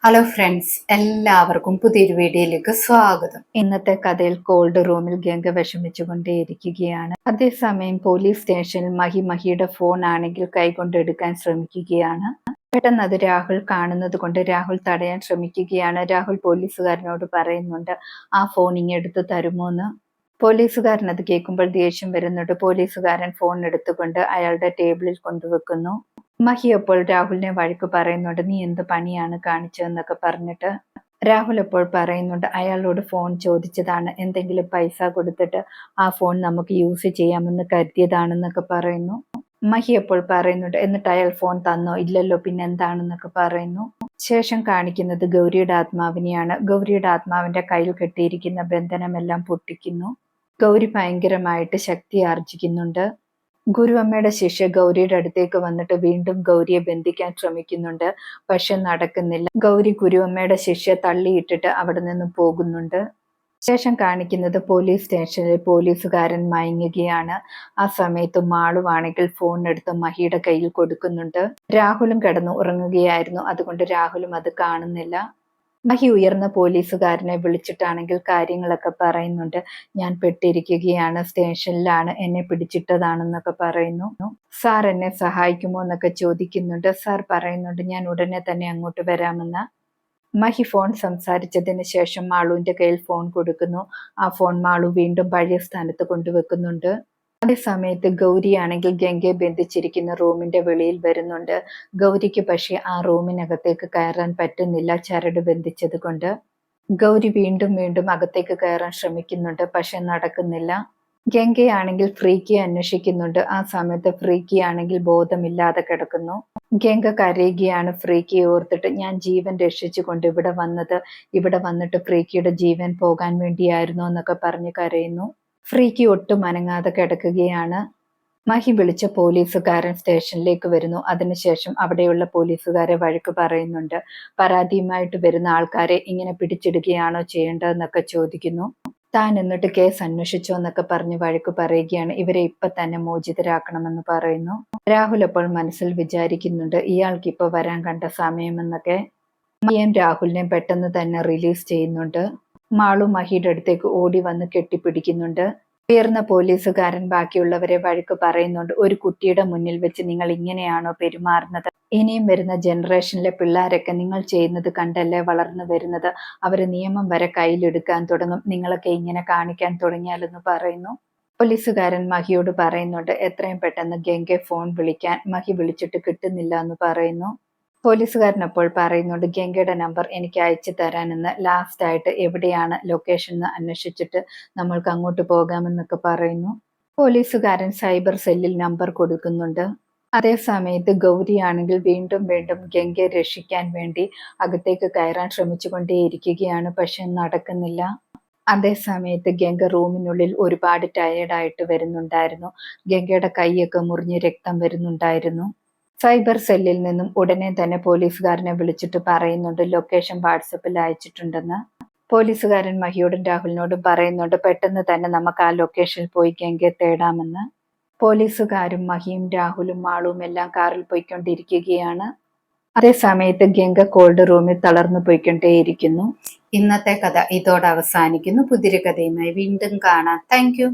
Hello friends, എല്ലാവർക്കും പുതിയൊരു വീഡിയോയിലേക്ക് സ്വാഗതം. ഇന്നത്തെ കഥയിൽ കോൾഡ് റൂമിൽ ഗംഗ വിഷമിച്ചുകൊണ്ടേയിരിക്കുകയാണ്. അതേസമയം പോലീസ് സ്റ്റേഷനിൽ മഹിയുടെ ഫോൺ ആണെങ്കിൽ കൈകൊണ്ട് എടുക്കാൻ ശ്രമിക്കുകയാണ്. പെട്ടെന്ന് അത് രാഹുൽ കാണുന്നത് കൊണ്ട് രാഹുൽ തടയാൻ ശ്രമിക്കുകയാണ്. രാഹുൽ പോലീസുകാരനോട് പറയുന്നുണ്ട്, ആ ഫോൺ ഇങ്ങെടുത്ത് തരുമോന്ന്. പോലീസുകാരൻ അത് കേൾക്കുമ്പോൾ ദേഷ്യം വരുന്നുണ്ട്. പോലീസുകാരൻ ഫോൺ എടുത്തുകൊണ്ട് അയാളുടെ ടേബിളിൽ കൊണ്ടുവെക്കുന്നു. മഹി അപ്പോൾ രാഹുലിനെ വഴക്ക് പറയുന്നുണ്ട്, നീ എന്ത് പണിയാണ് കാണിച്ചതെന്നൊക്കെ പറഞ്ഞിട്ട്. രാഹുൽ അപ്പോൾ പറയുന്നുണ്ട്, അയാളോട് ഫോൺ ചോദിച്ചതാണ്, എന്തെങ്കിലും പൈസ കൊടുത്തിട്ട് ആ ഫോൺ നമുക്ക് യൂസ് ചെയ്യാമെന്ന് കരുതിയതാണെന്നൊക്കെ പറയുന്നു. മഹി അപ്പോൾ പറയുന്നുണ്ട്, എന്നിട്ട് അയാൾ ഫോൺ തന്നോ? ഇല്ലല്ലോ, പിന്നെ എന്താണെന്നൊക്കെ പറയുന്നു. ശേഷം കാണിക്കുന്നത് ഗൗരിയുടെ ആത്മാവിനെയാണ്. ഗൗരിയുടെ ആത്മാവിന്റെ കയ്യിൽ കെട്ടിയിരിക്കുന്ന ബന്ധനമെല്ലാം പൊട്ടിക്കുന്നു. ഗൗരി ഭയങ്കരമായിട്ട് ശക്തി ആർജിക്കുന്നുണ്ട്. ഗുരുവമ്മയുടെ ശിഷ്യ ഗൗരിയുടെ അടുത്തേക്ക് വന്നിട്ട് വീണ്ടും ഗൗരിയെ ബന്ധിക്കാൻ ശ്രമിക്കുന്നുണ്ട്. പക്ഷെ നടക്കുന്നില്ല. ഗൗരി ഗുരുവമ്മയുടെ ശിഷ്യ തള്ളിയിട്ടിട്ട് അവിടെ നിന്ന് പോകുന്നുണ്ട്. ശേഷം കാണിക്കുന്നത് പോലീസ് സ്റ്റേഷനിൽ പോലീസുകാരൻ മയങ്ങുകയാണ്. ആ സമയത്ത് മാളുവാണെങ്കിൽ ഫോൺ എടുത്ത് മഹിയുടെ കയ്യിൽ കൊടുക്കുന്നുണ്ട്. രാഹുലും കിടന്നു ഉറങ്ങുകയായിരുന്നു. അതുകൊണ്ട് രാഹുലും അത് കാണുന്നില്ല. മഹി ഉയർന്ന പോലീസുകാരനെ വിളിച്ചിട്ടാണെങ്കിൽ കാര്യങ്ങളൊക്കെ പറയുന്നുണ്ട്. ഞാൻ പെട്ടിരിക്കുകയാണ്, സ്റ്റേഷനിലാണ്, എന്നെ പിടിച്ചിട്ടതാണെന്നൊക്കെ പറയുന്നു. സാർ എന്നെ സഹായിക്കുമോ എന്നൊക്കെ ചോദിക്കുന്നുണ്ട്. സാർ പറയുന്നുണ്ട്, ഞാൻ ഉടനെ തന്നെ അങ്ങോട്ട് വരാമെന്ന്. മഹി ഫോൺ സംസാരിച്ചതിന് ശേഷം മാളുവിന്റെ കയ്യിൽ ഫോൺ കൊടുക്കുന്നു. ആ ഫോൺ മാളു വീണ്ടും പഴയ സ്ഥാനത്ത് കൊണ്ടുവെക്കുന്നുണ്ട്. അതേ സമയത്ത് ഗൗരിയാണെങ്കിൽ ഗംഗയെ ബന്ധിച്ചിരിക്കുന്ന റൂമിന്റെ വെളിയിൽ വരുന്നുണ്ട്. ഗൗരിക്ക് പക്ഷേ ആ റൂമിനകത്തേക്ക് കയറാൻ പറ്റുന്നില്ല, ചരട് ബന്ധിച്ചത് കൊണ്ട്. ഗൗരി വീണ്ടും വീണ്ടും അകത്തേക്ക് കയറാൻ ശ്രമിക്കുന്നുണ്ട്, പക്ഷെ നടക്കുന്നില്ല. ഗംഗയാണെങ്കിൽ ഫ്രീക്കിയെ അന്വേഷിക്കുന്നുണ്ട്. ആ സമയത്ത് ഫ്രീക്കി ആണെങ്കിൽ ബോധമില്ലാതെ കിടക്കുന്നു. ഗംഗ കരയുകയാണ് ഫ്രീക്കിയെ ഓർത്തിട്ട്. ഞാൻ ജീവൻ രക്ഷിച്ചുകൊണ്ട് ഇവിടെ വന്നിട്ട് ഫ്രീക്കിയുടെ ജീവൻ പോകാൻ വേണ്ടിയായിരുന്നു എന്നൊക്കെ പറഞ്ഞ് കരയുന്നു. ഫ്രീക്കി ഒട്ടും അനങ്ങാതെ കിടക്കുകയാണ്. മഹി വിളിച്ച പോലീസുകാരൻ സ്റ്റേഷനിലേക്ക് വരുന്നു. അതിനുശേഷം അവിടെയുള്ള പോലീസുകാരെ വഴക്ക് പറയുന്നുണ്ട്. പരാതിയുമായിട്ട് വരുന്ന ആൾക്കാരെ ഇങ്ങനെ പിടിച്ചിടുകയാണോ ചെയ്യേണ്ടതെന്നൊക്കെ ചോദിക്കുന്നു. താൻ എന്നിട്ട് കേസ് അന്വേഷിച്ചോ എന്നൊക്കെ പറഞ്ഞ് വഴക്ക് പറയുകയാണ്. ഇവരെ ഇപ്പൊ തന്നെ മോചിതരാക്കണമെന്ന് പറയുന്നു. രാഹുൽ അപ്പോൾ മനസ്സിൽ വിചാരിക്കുന്നുണ്ട്, ഇയാൾക്ക് ഇപ്പൊ വരാൻ കണ്ട സമയമെന്നൊക്കെ. മഹിയും രാഹുലിനെയും പെട്ടെന്ന് തന്നെ റിലീസ് ചെയ്യുന്നുണ്ട്. മാളു മഹിയുടെ അടുത്തേക്ക് ഓടി വന്ന് കെട്ടിപ്പിടിക്കുന്നുണ്ട്. ഉയർന്ന പോലീസുകാരൻ ബാക്കിയുള്ളവരെ വഴക്ക് പറയുന്നുണ്ട്. ഒരു കുട്ടിയുടെ മുന്നിൽ വെച്ച് നിങ്ങൾ ഇങ്ങനെയാണോ പെരുമാറുന്നത്? ഇനിയും വരുന്ന ജനറേഷനിലെ പിള്ളേരൊക്കെ നിങ്ങൾ ചെയ്യുന്നത് കണ്ടല്ലേ വളർന്നു വരുന്നത്. അവര് നിയമം വരെ കയ്യിലെടുക്കാൻ തുടങ്ങും. നിങ്ങളൊക്കെ ഇങ്ങനെ കാണിക്കാൻ തുടങ്ങിയാലെന്ന് പറയുന്നു. പോലീസുകാരൻ മഹിയോട് പറയുന്നുണ്ട്, എത്രയും പെട്ടെന്ന് ഗംഗയെ ഫോൺ വിളിക്കാൻ. മഹി വിളിച്ചിട്ട് കിട്ടുന്നില്ല എന്ന് പറയുന്നു. പോലീസുകാരൻ അപ്പോൾ പറയുന്നുണ്ട്, ഗംഗയുടെ നമ്പർ എനിക്ക് അയച്ചു തരാനെന്ന്. ലാസ്റ്റ് ആയിട്ട് എവിടെയാണ് ലൊക്കേഷൻ എന്ന് അന്വേഷിച്ചിട്ട് നമ്മൾക്ക് അങ്ങോട്ട് പോകാമെന്നൊക്കെ പറയുന്നു. പോലീസുകാരൻ സൈബർ സെല്ലിൽ നമ്പർ കൊടുക്കുന്നുണ്ട്. അതേ സമയത്ത് ഗൗരിയാണെങ്കിൽ വീണ്ടും വീണ്ടും ഗംഗയെ രക്ഷിക്കാൻ വേണ്ടി അകത്തേക്ക് കയറാൻ ശ്രമിച്ചുകൊണ്ടേയിരിക്കുകയാണ്. പക്ഷെ നടക്കുന്നില്ല. അതേ സമയത്ത് ഗംഗ റൂമിനുള്ളിൽ ഒരുപാട് ടയേർഡായിട്ട് വരുന്നുണ്ടായിരുന്നു. ഗംഗയുടെ കൈയൊക്കെ മുറിഞ്ഞ് രക്തം വരുന്നുണ്ടായിരുന്നു. സൈബർ സെല്ലിൽ നിന്നും ഉടനെ തന്നെ പോലീസുകാരനെ വിളിച്ചിട്ട് പറയുന്നുണ്ട്, ലൊക്കേഷൻ വാട്സപ്പിൽ അയച്ചിട്ടുണ്ടെന്ന്. പോലീസുകാരൻ മഹിയോടും രാഹുലിനോടും പറയുന്നുണ്ട്, പെട്ടെന്ന് തന്നെ നമുക്ക് ആ ലൊക്കേഷനിൽ പോയി ഗംഗയെ തേടാമെന്ന്. പോലീസുകാരും മഹിയും രാഹുലും മാളുവും എല്ലാം കാറിൽ പോയിക്കൊണ്ടിരിക്കുകയാണ്. അതേ സമയത്ത് ഗംഗ കോൾഡ് റൂമിൽ തളർന്നു പോയിക്കൊണ്ടേയിരിക്കുന്നു. ഇന്നത്തെ കഥ ഇതോടെ അവസാനിക്കുന്നു. പുതിയൊരു കഥയുമായി വീണ്ടും കാണാം. താങ്ക്